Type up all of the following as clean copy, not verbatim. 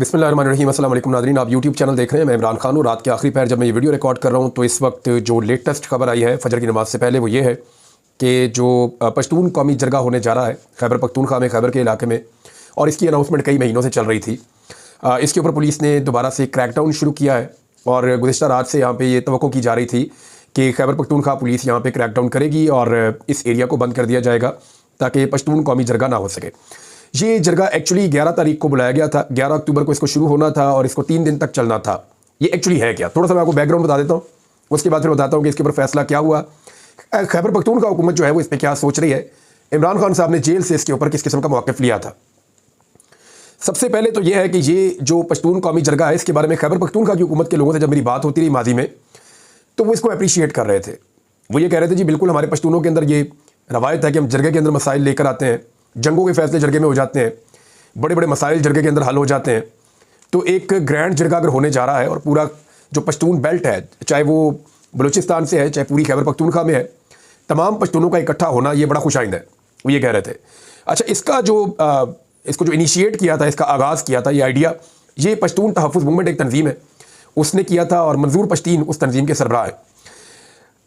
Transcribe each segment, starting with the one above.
बिस्मिल्लाहिर्रहमानिर्रहीम। अस्सलाम वालेकुम नाज़रीन, आप यूट्यूब चैनल देख रहे हैं। मैं इमरान खान हूँ। रात के आखिरी पैर जब मैं ये वीडियो रिकॉर्ड कर रहा हूँ तो इस वक्त जो लेटेस्ट खबर आई है फजर की नमाज से पहले वो ये है कि जो पश्तून कौमी जरगा होने जा रहा है खैबर पख्तूनख्वा में, खैबर के इलाके में, और इसकी अनाउंसमेंट कई महीनों से चल रही थी। इसके ऊपर पुलिस ने दोबारा से क्रैकडाउन शुरू किया है और गुज़िश्ता रात से यहाँ पर ये तवक्को की जा रही थी कि खैबर पख्तूनख्वा पुलिस यहाँ पर क्रैकडाउन करेगी और इस एरिया को बंद कर दिया जाएगा ताकि पश्तून कौमी जरगा ना हो सके। ये जरगा एक्चुअली 11 तारीख को बुलाया गया था, 11 अक्टूबर को इसको शुरू होना था और इसको 3 दिन तक चलना था। ये एक्चुअली है क्या, थोड़ा सा मैं आपको बैकग्राउंड बता देता हूँ, उसके बाद फिर बताता हूँ कि इसके ऊपर फैसला क्या हुआ। खैबर पख्तूनख्वा हुकूमत जो है वो इस पर क्या सोच रही है। इमरान खान साहब ने जेल से इसके ऊपर किस किस्म का मौक़िफ़ लिया था। सबसे पहले तो यह है कि ये जो पश्तून कौमी जरगा है इसके बारे में खैबर पख्तूनख्वा की हुकूमत के लोगों से जब मेरी बात होती रही माजी में तो वो इसको अप्रीशिएट कर रहे थे। वो ये कह रहे थे जी बिल्कुल हमारे पश्तूनों के अंदर ये रवायत है कि हम जरगे के अंदर मसाइल लेकर आते हैं, जंगों के फैसले जरगे में हो जाते हैं, बड़े बड़े मसाइल जरगे के अंदर हल हो जाते हैं। तो एक ग्रैंड जरगा अगर होने जा रहा है और पूरा जो पश्तून बेल्ट है, चाहे वो बलूचिस्तान से है चाहे पूरी खैबर पख्तूनख्वा में है, तमाम पश्तूनों का इकट्ठा होना ये बड़ा खुशाइंद है, वो ये कह रहे थे। अच्छा, इसको जो इनिशिएट किया था, इसका आगाज़ किया था, ये आइडिया ये पश्तून तहफ़्फ़ुज़ मूवमेंट एक तंजीम है उसने किया था और मंजूर पश्तीन उस तंजीम के सरबराह है।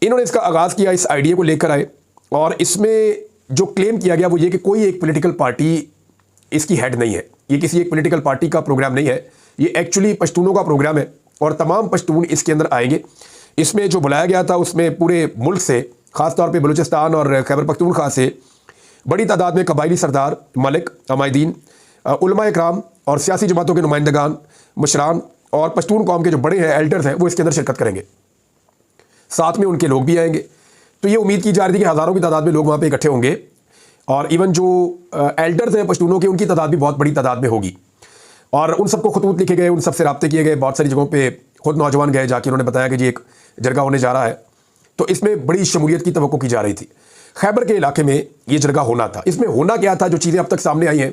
इन्होंने इसका आगाज़ किया, इस आइडिया को लेकर आए और इसमें जो क्लेम किया गया वो ये कि कोई एक पॉलिटिकल पार्टी इसकी हेड नहीं है, ये किसी एक पॉलिटिकल पार्टी का प्रोग्राम नहीं है, ये एक्चुअली पश्तूनों का प्रोग्राम है और तमाम पश्तून इसके अंदर आएंगे। इसमें जो बुलाया गया था उसमें पूरे मुल्क से, ख़ास तौर पे बलूचिस्तान और खैबर पख्तूनख्वा से बड़ी तादाद में कबायली सरदार, मलिक, अमायदीन, उलमा इकराम और सियासी जमातों के नुमाइंदगान, मुशरान और पश्तून कौम के जो बड़े हैं, एल्डर्स हैं, वो इसके अंदर शिरकत करेंगे। साथ में उनके लोग भी आएंगे। तो ये उम्मीद की जा रही थी कि हज़ारों की तादाद में लोग वहाँ पे इकट्ठे होंगे और इवन जो एल्डर्स हैं पश्तूनों के, उनकी तादाद भी बहुत बड़ी तादाद में होगी। और उन सबको खतूत लिखे गए, उन सबसे रब्ते किए गए, बहुत सारी जगहों पे खुद नौजवान गए जाके उन्होंने बताया कि जी एक जरगा होने जा रहा है। तो इसमें बड़ी शमूलियत की तवक्को की जा रही थी। खैबर के इलाके में ये जरगा होना था। इसमें होना क्या था, जो चीज़ें अब तक सामने आई हैं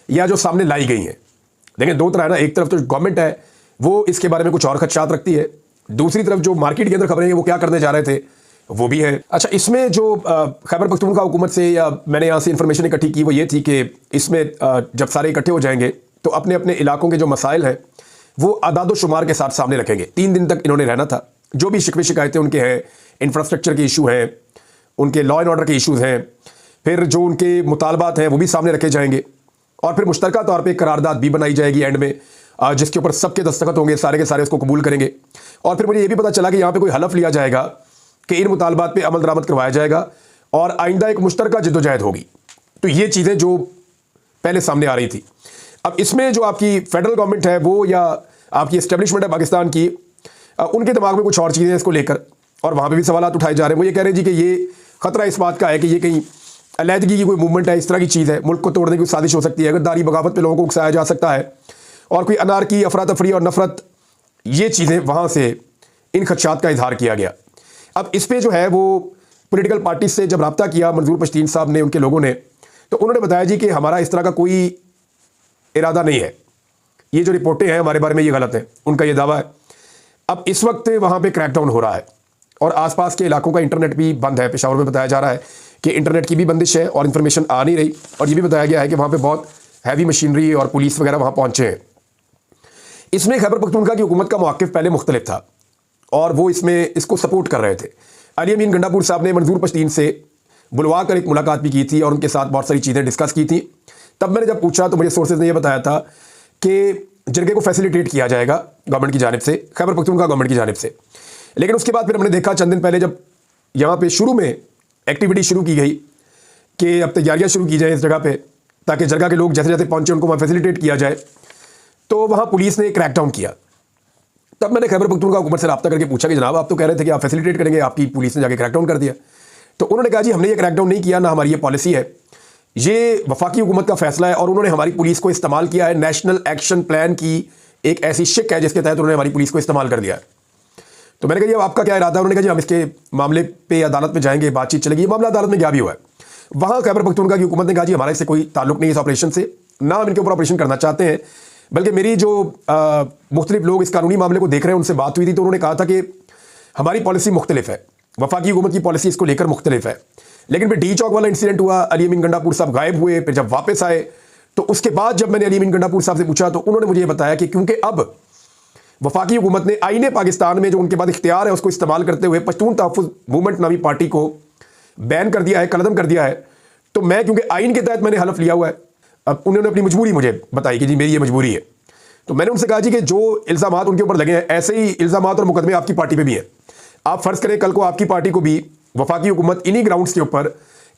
या जो सामने लाई गई हैं। देखें, दो तरह है ना, एक तरफ तो गवर्नमेंट है वो इसके बारे में कुछ और खदशात रखती है, दूसरी तरफ जो मार्केट के अंदर खबरें हैं वो क्या करने जा रहे थे वो भी है। अच्छा, इसमें जो खैबर पख्तूनख्वा हुकूमत से या मैंने यहाँ से इन्फॉर्मेशन इकट्ठी की वो ये थी कि इसमें जब सारे इकट्ठे हो जाएंगे तो अपने अपने इलाकों के जो मसाइल हैं वो आदाद शुमार के साथ सामने रखेंगे। 3 दिन तक इन्होंने रहना था। जो भी शिकवे शिकायतें उनके हैं, इंफ्रास्ट्रक्चर के इशू हैं, उनके लॉ एंड ऑर्डर के इशूज़ हैं, फिर जो उनके मुतालबात हैं वो भी सामने रखे जाएंगे और फिर मुश्तरका तौर पर करारदाद भी बनाई जाएगी एंड में, जिसके ऊपर सबके दस्तखत होंगे, सारे के सारे उसको कबूल करेंगे। और फिर मुझे ये भी पता चला कि यहाँ पे कोई हलफ लिया जाएगा कि इन मुतालबात पे अमल दरामद करवाया जाएगा और आइंदा एक मुश्तरका जद्दोजहद होगी। तो ये चीज़ें जो पहले सामने आ रही थी, अब इसमें जो आपकी फेडरल गवर्नमेंट है वो या आपकी इस्टेब्लिशमेंट है पाकिस्तान की, उनके दिमाग में कुछ और चीज़ें इसको लेकर, और वहाँ पर भी सवाल उठाए जा रहे हैं। वो ये कह रहे हैं जी कि ये ख़तरा इस बात का है कि ये कहीं अलहदगी की कोई मूवमेंट है, इस तरह की चीज़ है, मुल्क को तोड़ने की साजिश हो सकती है, गद्दारी बगावत पे लोगों को उकसाया जा सकता है और कोई अनारकी, अफरा तफरी और नफरत, ये चीज़ें वहाँ से इन खदशात का इजहार किया गया। अब इस पर जो है वो पॉलिटिकल पार्टी से जब रब्ता किया मंजूर पश्तीन साहब ने, उनके लोगों ने, तो उन्होंने बताया जी कि हमारा इस तरह का कोई इरादा नहीं है, ये जो रिपोर्टें हैं हमारे बारे में ये गलत है, उनका ये दावा है। अब इस वक्त वहाँ पे क्रैकडाउन हो रहा है और आसपास के इलाकों का इंटरनेट भी बंद है। पेशावर में बताया जा रहा है कि इंटरनेट की भी बंदिश है और इन्फॉर्मेशन आ नहीं रही, और ये भी बताया गया है कि वहाँ पर बहुत हैवी मशीनरी और पुलिस वगैरह वहाँ पहुँचे हैं। इसमें खैबर पख्तूनख्वा की हुकूमत का मौक़िफ़ पहले मुख्तलिफ था और वो इसको सपोर्ट कर रहे थे। अली अमीन गंडापुर साहब ने मंजूर पश्तीन से बुलवा कर एक मुलाकात भी की थी और उनके साथ बहुत सारी चीज़ें डिस्कस की थी। तब मैंने जब पूछा तो मुझे सोर्सेज ने यह बताया था कि जरगे को फैसिलिटेट किया जाएगा गवर्नमेंट की जानिब से, खैबर पख्तूनख्वा गवर्नमेंट की जानिब से। लेकिन उसके बाद फिर हमने देखा चंद दिन पहले जब यहाँ पर शुरू में एक्टिविटी शुरू की गई कि अब तैयारियाँ शुरू की जाए इस जगह पर, ताकि जरगा के लोग जैसे जैसे पहुँचे उनको वहाँ फैसिलिटेट किया जाए, तो वहाँ पुलिस ने क्रैकडाउन किया। तब मैंने खैबर पख्तूनख्वा हुकूमत से रब्ता करके पूछा कि जनाब आप तो कह रहे थे कि आप फैसिलिटेट करेंगे, आपकी पुलिस ने जाके क्रैकडाउन कर दिया। तो उन्होंने कहा जी हमने ये क्रैकडाउन नहीं किया, ना हमारी ये पॉलिसी है, ये वफाकी हुकूमत का फैसला है और उन्होंने हमारी पुलिस को इस्तेमाल किया है। नेशनल एक्शन प्लान की एक ऐसी शिक है जिसके तहत उन्होंने हमारी पुलिस को इस्तेमाल कर दिया है। तो मैंने कहा जी अब आपका क्या इरादा है? उन्होंने कहा जी हम इसके मामले पर अदालत में जाएंगे, बातचीत चलेगी। मामला अदालत में गया भी हुआ है। वहाँ खैबर पख्तूनख्वा की हुकूमत ने कहा जी हमारा इससे कोई ताल्लुक नहीं है इस ऑपरेशन से, ना हम इनके ऊपर ऑपरेशन करना चाहते हैं। बल्कि मेरी जो मुख्तलिफ लोग इस कानूनी मामले को देख रहे हैं उनसे बात हुई थी तो उन्होंने कहा था कि हमारी पॉलिसी मुख्तलिफ है, वफाकी हुकूमत की पॉलिसी इसको लेकर मुख्तलिफ है। लेकिन फिर डी चौक वाला इंसिडेंट हुआ, अली अमीन गंडापुर साहब गायब हुए, फिर जब वापस आए तो उसके बाद जब मैंने अली अमीन गंडापुर साहब से पूछा तो उन्होंने मुझे ये बताया कि क्योंकि अब वफाकी हुकूमत ने आईने पाकिस्तान में जो उनके पास इख्तियार है उसको इस्तेमाल करते हुए पश्तून तहफ़्फ़ुज़ मूवमेंट नामी पार्टी को बैन कर दिया है, कलअदम कर दिया है। तो मैं क्योंकि आइन के तहत मैंने हलफ लिया हुआ है, अब उन्होंने अपनी मजबूरी मुझे बताई कि जी मेरी ये मजबूरी है। तो मैंने उनसे कहा जी कि जो इल्ज़ामात उनके ऊपर लगे हैं ऐसे ही इल्ज़ामात और मुकदमे आपकी पार्टी पे भी हैं। आप फ़र्ज़ करें कल को आपकी पार्टी को भी वफाकी हुकूमत इन्हीं ग्राउंड्स के ऊपर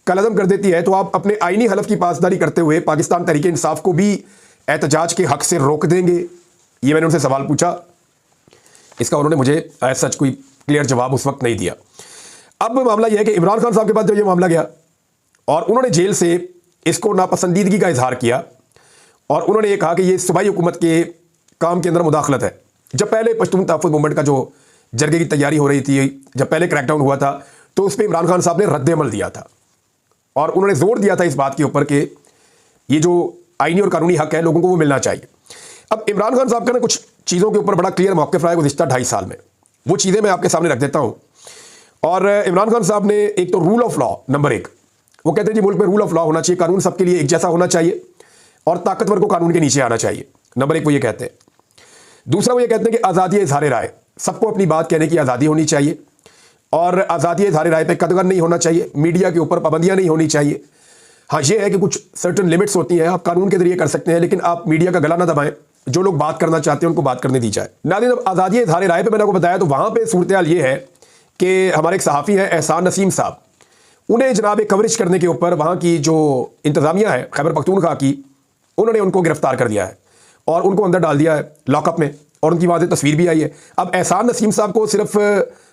कलअदम कर देती है तो आप अपने आइनी हलफ की पासदारी करते हुए पाकिस्तान तहरीक इंसाफ को भी एहतजाज के हक़ से रोक देंगे? ये मैंने उनसे सवाल पूछा। इसका उन्होंने मुझे सच कोई क्लियर जवाब उस वक्त नहीं दिया। अब मामला यह है कि इमरान खान साहब के पास जब ये मामला गया और उन्होंने जेल से इसको नापसंदीदगी का इजहार किया और उन्होंने ये कहा कि ये सूबाई हुकूमत के काम के अंदर मुदाखलत है। जब पहले पश्तून तहफ़्फ़ुज़ मूवमेंट का जो जरगे की तैयारी हो रही थी, जब पहले क्रैकडाउन हुआ था, तो उस पर इमरान खान साहब ने रद्द-ए-अमल दिया था और उन्होंने जोर दिया था इस बात के ऊपर कि ये जो आईनी और कानूनी हक है लोगों को वो मिलना चाहिए। अब इमरान खान साहब का ना कुछ चीज़ों के ऊपर बड़ा क्लियर मौक़िफ़ रहा है गुज़िश्ता 2.5 साल में। वो चीज़ें मैं आपके सामने रख देता हूँ। और इमरान खान साहब ने एक तो रूल ऑफ लॉ नंबर 1, वो कहते हैं जी मुल्क में रूल ऑफ लॉ होना चाहिए, कानून सबके लिए एक जैसा होना चाहिए और ताकतवर को कानून के नीचे आना चाहिए। नंबर 1 वो ये कहते हैं। दूसरा वो ये कहते हैं कि आज़ादी इज़हार राय, सबको अपनी बात कहने की आज़ादी होनी चाहिए और आज़ादी इज़हार राय पे कदगन नहीं होना चाहिए, मीडिया के ऊपर पाबंदियाँ नहीं होनी चाहिए। हाँ ये है कि कुछ सर्टन लिमिट्स होती हैं, आप कानून के जरिए कर सकते हैं लेकिन आप मीडिया का गला ना दबाएं, जो लोग बात करना चाहते हैं उनको बात करने दी जाए। नाज़रीन, जब आज़ादी इज़हार राय पे मैंने आपको बताया तो वहाँ पे सूरत हाल ये है कि हमारे एक सहाफ़ी हैं एहसान नसीम साहब, उन्हें जनाब कवरेज करने के ऊपर वहाँ की जो इंतज़ामिया है खैबर पख्तूनख्वा की, उन्होंने उनको गिरफ्तार कर दिया है और उनको अंदर डाल दिया है लॉकअप में और उनकी वाज़ेह तस्वीर भी आई है। अब एहसान नसीम साहब को सिर्फ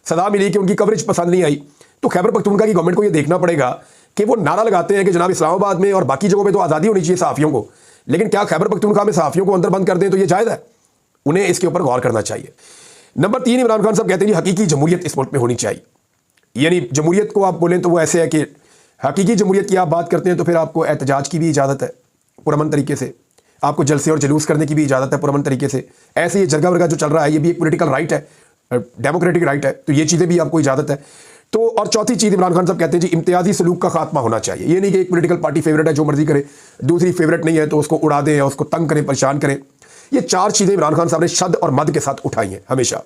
सज़ा मिली कि उनकी कवरेज पसंद नहीं आई, तो खैबर पख्तूनख्वा की गवर्नमेंट को ये देखना पड़ेगा कि वो नारा लगाते हैं कि जनाब इस्लामाबाद में और बाकी जगहों पे तो आज़ादी होनी चाहिए सहाफ़ियों को, लेकिन क्या खैबर पख्तूनख्वा में सहाफ़ियों को अंदर बंद कर दें तो ये जायज़ है? उन्हें इसके ऊपर गौर करना चाहिए। नंबर 3, इमरान खान साहब कहते हैं जी हकीकी जमहूरियत इस मुल्क में होनी चाहिए। यानी जमहूरियत को आप बोलें तो वो ऐसे है कि हकीकी जमहूरियत की आप बात करते हैं तो फिर आपको एहतजाज की भी इजाज़त है पुरअमन तरीके से, आपको जलसे और जुलूस करने की भी इजाज़त है पुरअमन तरीके से। ऐसे ये जरगा वर्गा जो चल रहा है ये भी एक पॉलिटिकल राइट है, डेमोक्रेटिक राइट है, तो ये चीज़ें भी आपको इजाज़त है। तो और चौथी चीज़ इमरान खान साहब कहते हैं जी इम्तियाजी सलूक का खात्मा होना चाहिए। ये नहीं कि एक पॉलिटिकल पार्टी फेवरेट है जो मर्जी करे, दूसरी फेवरेट नहीं है तो उसको उड़ा दें या उसको तंग करें, परेशान करें। ये 4 चीज़ें इमरान खान साहब ने शद और मद के साथ उठाई हैं हमेशा।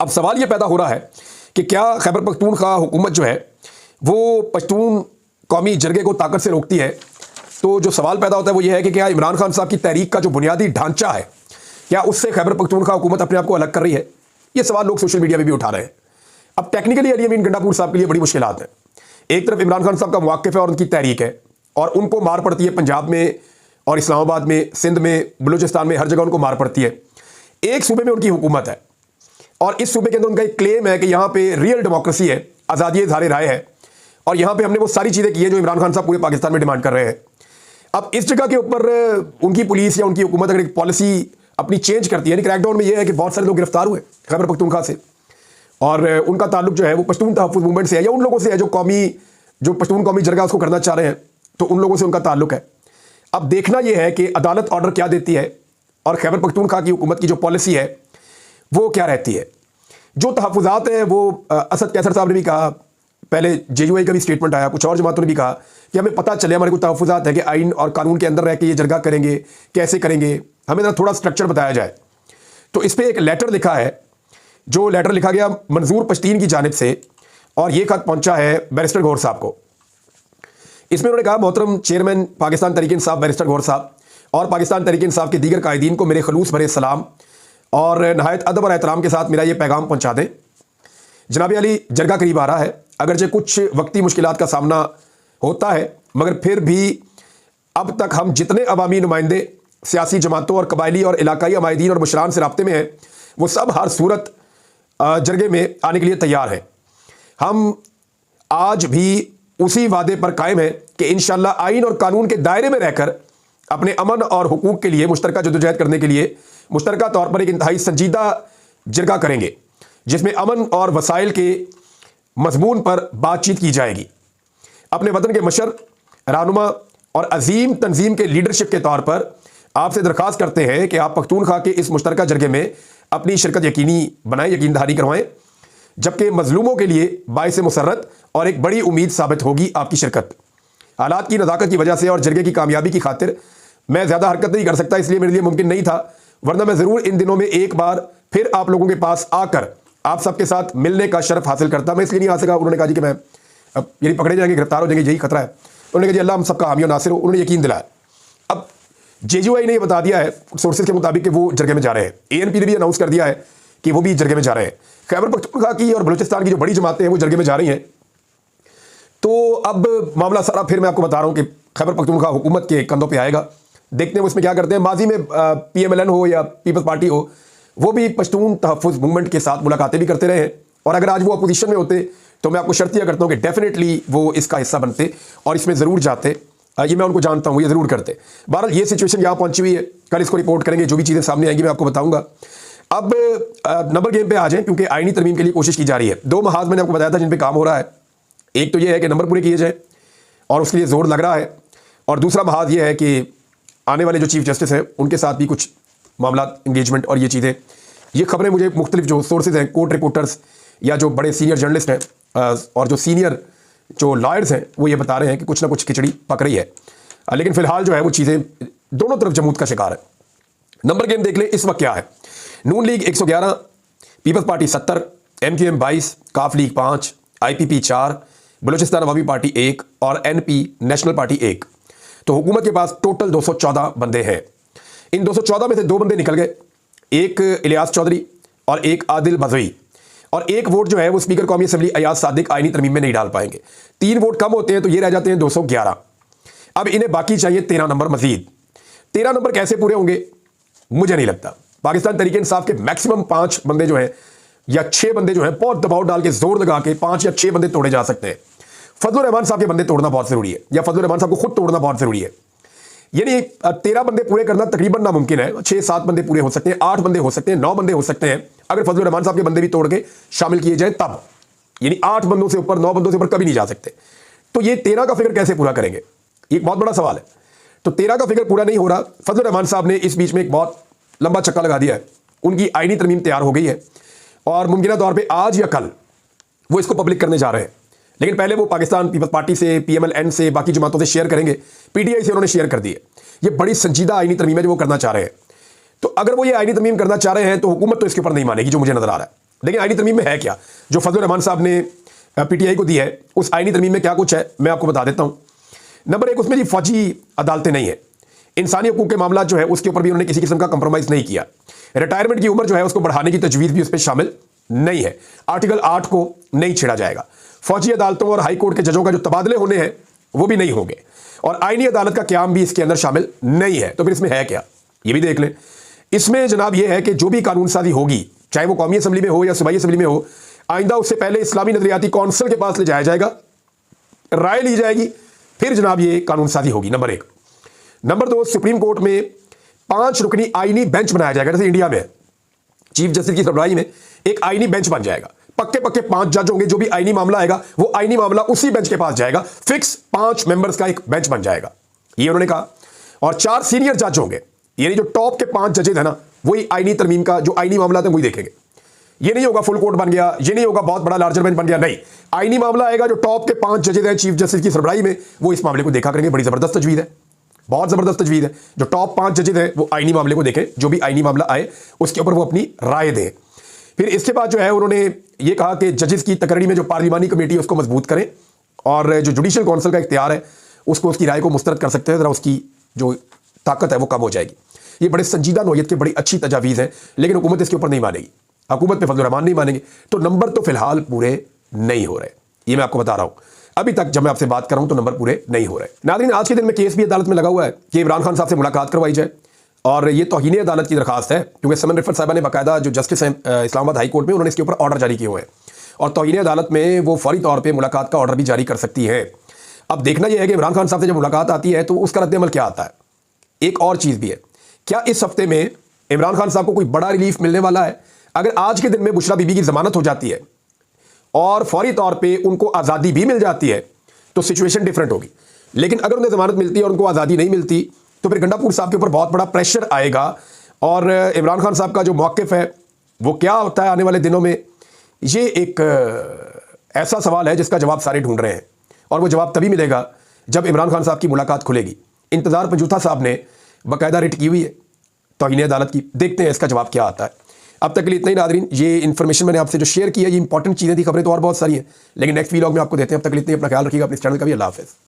अब सवाल ये पैदा हो रहा है कि क्या खैबर पख्तूनख्वा हुकूमत जो है वो पश्तून कौमी जरगे को ताकत से रोकती है? तो जो सवाल पैदा होता है वो ये है कि क्या इमरान खान साहब की तहरीक का जो बुनियादी ढांचा है क्या उससे खैबर पख्तूनख्वा हुकूमत अपने आप को अलग कर रही है? ये सवाल लोग सोशल मीडिया में भी उठा रहे हैं। अब टेक्निकली अली अमीन गंडापुर साहब के लिए बड़ी मुश्किलात हैं। एक तरफ इमरान खान साहब का मौक़िफ़ है और उनकी तहरीक है और उनको मार पड़ती है पंजाब में और इस्लामाबाद में, सिंध में, बलूचिस्तान में, हर जगह उनको मार पड़ती है। एक सूबे में उनकी हुकूमत है और इस सूबे के अंदर उनका एक क्लेम है कि यहाँ पे रियल डेमोक्रेसी है, आज़ादी इज़हार राय है और यहाँ पे हमने वो सारी चीज़ें की हैं जो इमरान खान साहब पूरे पाकिस्तान में डिमांड कर रहे हैं। अब इस जगह के ऊपर उनकी पुलिस या उनकी हुकूमत अगर एक पॉलिसी अपनी चेंज करती है, यानी क्रैकडाउन में ये है कि बहुत सारे लोग गिरफ्तार हुए खैबर पख्तूनख्वा से और उनका ताल्लुक जो है वो पश्तून तहफ़्फ़ुज़ मूवमेंट से है या उन लोगों से है जो पश्तून कौमी जरगा उसको करना चाह रहे हैं, तो उन लोगों से उनका ताल्लुक है। अब देखना यह है कि अदालत ऑर्डर क्या देती है और खैबर पख्तूनख्वा की हुकूमत की जो पॉलिसी है वो क्या रहती है। जो तहफ़्फ़ुज़ात हैं वो असद कैसर साहब ने भी कहा, पहले JUI का भी स्टेटमेंट आया, कुछ और जमातों ने भी कहा कि हमें पता चले, हमारे को तहफ़्फ़ुज़ात है कि आइन और कानून के अंदर रह के ये जरगा करेंगे, कैसे करेंगे, हमें थोड़ा स्ट्रक्चर बताया जाए। तो इस पर एक लेटर लिखा है, जो लेटर लिखा गया मंजूर पश्तीन की जानिब से और ये खत पहुंचा है बैरिस्टर गौहर साहब को। इसमें उन्होंने कहा मोहतरम चेयरमैन पाकिस्तान तहरीक इंसाफ बैरिस्टर गौहर साहब और पाकिस्तान तहरीक इंसाफ के दीगर कायदीन को मेरे खलूस भरे सलाम और नहायत अदब और एहतराम के साथ मेरा ये पैगाम पहुंचा दें। जनाब अली जरगा करीब आ रहा है, अगरचे कुछ वक्ती मुश्किलात का सामना होता है मगर फिर भी अब तक हम जितने अवामी नुमाइंदे सियासी जमातों और कबायली और इलाकाई अमायदीन और मुशरान से रब्ते में हैं वो सब हर सूरत जरगे में आने के लिए तैयार हैं। हम आज भी उसी वादे पर कायम हैं कि इंशाअल्लाह आइन और कानून के दायरे में रहकर अपने अमन और हुकूक के लिए मुश्तरका जद्दोजहद करने के लिए मुश्तरका तौर पर एक इंतहाई संजीदा जरगा करेंगे जिसमें अमन और वसाइल के मजमून पर बातचीत की जाएगी। अपने वतन के मशर, रहनुमा और अजीम तंजीम के लीडरशिप के तौर पर आपसे दरख्वास्त करते हैं कि आप पख्तूनख्वा के इस मुश्तरका जरगे में अपनी शिरकत यकीनी बनाएं, यकीन दहानी करवाएं, जबकि मजलूमों के लिए बाइस मुसर्रत और एक बड़ी उम्मीद साबित होगी आपकी शिरकत। हालात की नज़ाकत की वजह से और जरगे की कामयाबी की खातिर मैं ज़्यादा हरकत नहीं कर सकता, इसलिए मेरे लिए मुमकिन नहीं था, वरना मैं ज़रूर इन दिनों में एक बार फिर आप लोगों के पास आकर आप सबके साथ मिलने का शर्फ हासिल करता। मैं इसलिए नहीं आ सका। उन्होंने कहा जी कि मैं अब यदि पकड़े जाएंगे, गिरफ्तार हो जाएंगे, यही खतरा है। उन्होंने कहा जी अल्लाह हम सबका हामी और नासिर हो, उन्होंने यकीन दिलाया। अब जेजीओआई ने ये बता दिया है सोर्सेज के मुताबिक कि वो जरगे में जा रहे हैं। एएनपी ने भी अनाउंस कर दिया है कि वो भी जरगे में जा रहे हैं। खैबर पख्तूनख्वा की और बलूचिस्तान की जो बड़ी जमातें हैं वो जरगे में जा रही हैं। तो अब मामला सारा फिर मैं आपको बता रहा हूँ कि खैबर पख्तूनख्वा हुकूमत के कंधों पे आएगा। देखते हैं वो इसमें क्या करते हैं। माजी में पीएमएलएन हो या पीपल्स पार्टी हो, वो भी पश्तून तहफ़्फ़ुज़ मूवमेंट के साथ मुलाकातें भी करते रहे हैं। और अगर आज वो अपोजिशन में होते तो मैं आपको शर्तिया करता हूँ कि डेफिनेटली वो इसका हिस्सा बनते और इसमें ज़रूर जाते। ये मैं उनको जानता हूँ, ये ज़रूर करते। बहरहाल ये सिचुएशन यहाँ पहुँची हुई है, कल इसको रिपोर्ट करेंगे, जो भी चीज़ें सामने आएंगी मैं आपको बताऊँगा। अब नंबर गेम पे आ जाएं, क्योंकि आईनी तरमीम के लिए कोशिश की जा रही है। दो महाज मैंने आपको बताया था जिन पे काम हो रहा है। एक तो ये है कि नंबर पूरे किए जाए और उसके लिए जोर लग रहा है, और दूसरा महाज ये है कि आने वाले जो चीफ जस्टिस हैं उनके साथ भी कुछ मामला इंगेजमेंट और ये चीज़ें, ये खबरें मुझे मुख्तलिफ जो सोर्सेज हैं, कोर्ट रिपोर्टर्स या जो बड़े सीनियर जर्नलिस्ट हैं और जो सीनियर जो लॉयर्स हैं, वो ये बता रहे हैं कि कुछ ना कुछ खिचड़ी पक रही है। लेकिन फिलहाल जो है वो चीज़ें दोनों तरफ जमूत का शिकार है। नंबर गेम देख लें इस वक्त क्या है। नून लीग 111, पीपल्स पार्टी 70, MQM 22, काफ लीग 5, IPP 4, बलूचिस्तान अवामी पार्टी 1 और NP नेशनल पार्टी 1। तो हुकूमत के पास टोटल 214 बंदे हैं। इन 214 में से 2 बंदे निकल गए, एक इलियास चौधरी और एक आदिल बजवी, और एक वोट जो है वो स्पीकर कौमी असम्बली अयाज सादिक आईनी तरमीम में नहीं डाल पाएंगे। 3 वोट कम होते हैं तो ये रह जाते हैं 211। अब इन्हें बाकी चाहिए 13 नंबर मजीद। 13 नंबर कैसे पूरे होंगे मुझे नहीं लगता। पाकिस्तान तहरीक इंसाफ के मैक्सिमम 5 बंदे जो हैं या 6 बंदे जो हैं, बहुत दबाव डाल के जोर लगा के 5 या 6 बंदे तोड़े जा सकते हैं। फजलुर रहमान साहब के बंदे तोड़ना बहुत जरूरी है, या फजलुर रहमान साहब को खुद तोड़ना बहुत जरूरी है। यानी 13 बंदे पूरे करना तकरीबन नामुमकिन है। 6-7 बंदे पूरे हो सकते हैं, 8 बंदे हो सकते हैं, 9 बंदे हो सकते हैं, अगर फजलुर रहमान साहब के बंदे भी तोड़ के शामिल किए जाए तब। यानी 8 बंदों से ऊपर, 9 बंदों से ऊपर कभी नहीं जा सकते। तो ये 13 का फिगर कैसे पूरा करेंगे, एक बहुत बड़ा सवाल है। तो 13 का फिगर पूरा नहीं हो रहा। फजलुर रहमान साहब ने इस बीच में एक बहुत लंबा चक्का लगा दिया है। उनकी आईनी तरमीम तैयार हो गई है और मुमकिन तौर पर आज या कल वो इसको पब्लिक करने जा रहे हैं। लेकिन पहले वो पाकिस्तान पीपल्स पार्टी से, PMLN से, बाकी जमातों से शेयर करेंगे। PTI से उन्होंने शेयर कर दी है। ये बड़ी संजीदा आईनी तरमीम है जो वो करना चाह रहे हैं। तो अगर वो ये आईनी तरमीम करना चाह रहे हैं तो हुकूमत तो इसके ऊपर नहीं मानेगी, जो मुझे नजर आ रहा है। लेकिन आईनी तरमीम में है क्या, जो फजलुर रहमान साहब ने PTI को दी है, उस आईनी तरमीम में क्या कुछ है मैं आपको बता देता हूँ। नंबर 1, उसमें जी फौजी अदालतें नहीं है। इंसानी हकूक के मामला जो है उसके ऊपर भी उन्होंने किसी किस्म का कंप्रोमाइज़ नहीं किया। रिटायरमेंट की उम्र जो है उसको बढ़ाने की तजवीज़ भी उस पर शामिल नहीं है। आर्टिकल 8 को नहीं छेड़ा जाएगा। फौजी अदालतों और हाई कोर्ट के जजों का जो तबादले होने हैं वो भी नहीं होंगे, और आईनी अदालत का क्याम भी इसके अंदर शामिल नहीं है। तो फिर इसमें है क्या, ये भी देख लें। इसमें जनाब ये है कि जो भी कानून साजी होगी, चाहे वो कौमी असम्बली में हो या सूबाई असम्बली में हो, आइंदा उससे पहले इस्लामी नजरियाती कौंसिल के पास ले जाया जाएगा, राय ली जाएगी, फिर जनाब ये कानून साजी होगी। नंबर 1। नंबर 2, सुप्रीम कोर्ट में 5 रुकनी आईनी बेंच बनाया जाएगा। जैसे इंडिया में चीफ जस्टिस की सरबराही में एक आईनी बेंच बन जाएगा। पक्के 5 जज होंगे। जो भी आईनी मामला आएगा वो आईनी मामला उसी बेंच के पास जाएगा। फिक्स 5 मेंबर्स का एक बेंच बन जाएगा, ये उन्होंने कहा। और 4 सीनियर जज होंगे, यानी जो टॉप के 5 जजेस हैं ना, वही आईनी तरमीम का जो आईनी मामला है वही देखेंगे। ये नहीं होगा फुल कोर्ट बन गया, ये नहीं होगा बहुत बड़ा लार्जर बेंच बन गया, नहीं। आईनी मामला आएगा, जो टॉप के 5 जजेस हैं चीफ जस्टिस की सरबराही में, वो इस मामले को देखा करेंगे। बड़ी जबरदस्त तजवीज़ है, बहुत जबरदस्त तजवीज़ है। जो टॉप 5 जजेस हैं वो आईनी मामले को देखें, जो भी आईनी मामला आए उसके ऊपर वो अपनी राय दें। फिर इसके बाद जो है उन्होंने ये कहा कि जजेस की तकरीरी में जो पार्लिमानी कमेटी है उसको मजबूत करें, और जो जुडिशल काउंसिल का इख्तियार है उसको उसकी राय को मुस्तरद कर सकते हैं, ज़रा उसकी जो ताकत है वो कम हो जाएगी। ये बड़े संजीदा नौयत के बड़ी अच्छी तजावीज़ हैं, लेकिन हुकूमत इसके ऊपर नहीं मानेगी। हुकूमत पे फजलुर रहमान नहीं मानेंगे, तो नंबर तो फिलहाल पूरे नहीं हो रहे। ये मैं आपको बता रहा हूँ, अभी तक जब मैं आपसे बात कर रहा हूँ तो नंबर पूरे नहीं हो रहे। नाज़रीन, आज के दिन में केस भी अदालत में लगा हुआ है कि इमरान खान साहब से मुलाकात करवाई जाए, और ये तौहीन अदालत की दरखास्त है, क्योंकि समन रिफत साहबा ने बाकायदा जो जस्टिस हैं इस्लामाबाद हाई कोर्ट में, उन्होंने इसके ऊपर ऑर्डर जारी किए हुए हैं, और तौहीन अदालत में वो फौरी तौर पर मुलाकात का ऑर्डर भी जारी कर सकती है। अब देखना यह है कि इमरान खान साहब से जब मुलाकात आती है तो उसका रद्द-ए-अमल क्या आता है। एक और चीज़ भी है, क्या इस हफ्ते में इमरान खान साहब को कोई बड़ा रिलीफ मिलने वाला है। अगर आज के दिन में बुशरा बीबी की जमानत हो जाती है और फौरी तौर पे उनको आज़ादी भी मिल जाती है तो सिचुएशन डिफरेंट होगी। लेकिन अगर उन्हें जमानत मिलती है और उनको आज़ादी नहीं मिलती तो फिर गंडापुर साहब के ऊपर बहुत बड़ा प्रेशर आएगा, और इमरान खान साहब का जो मौक़िफ़ है वो क्या होता है आने वाले दिनों में, ये एक ऐसा सवाल है जिसका जवाब सारे ढूंढ रहे हैं, और वो जवाब तभी मिलेगा जब इमरान खान साहब की मुलाकात खुलेगी। इंतज़ार पंजूथा साहब ने बाकायदा रिट की हुई है तौहीन अदालत की। देखते हैं इसका जवाब क्या आता है। अब तक के लिए इतना ही नाज़रीन, ये इन्फॉर्मेशन मैंने आपसे जो शेयर की है ये इंपॉर्टेंट चीज़ें थी, खबरें तो और बहुत सारी हैं, लेकिन नेक्स्ट वीलॉग में आपको देते हैं। अब तक के लिए इतना ही, अपना ख्याल रखिएगा, अपने चैनल का भी। अल्लाह हाफ़िज़।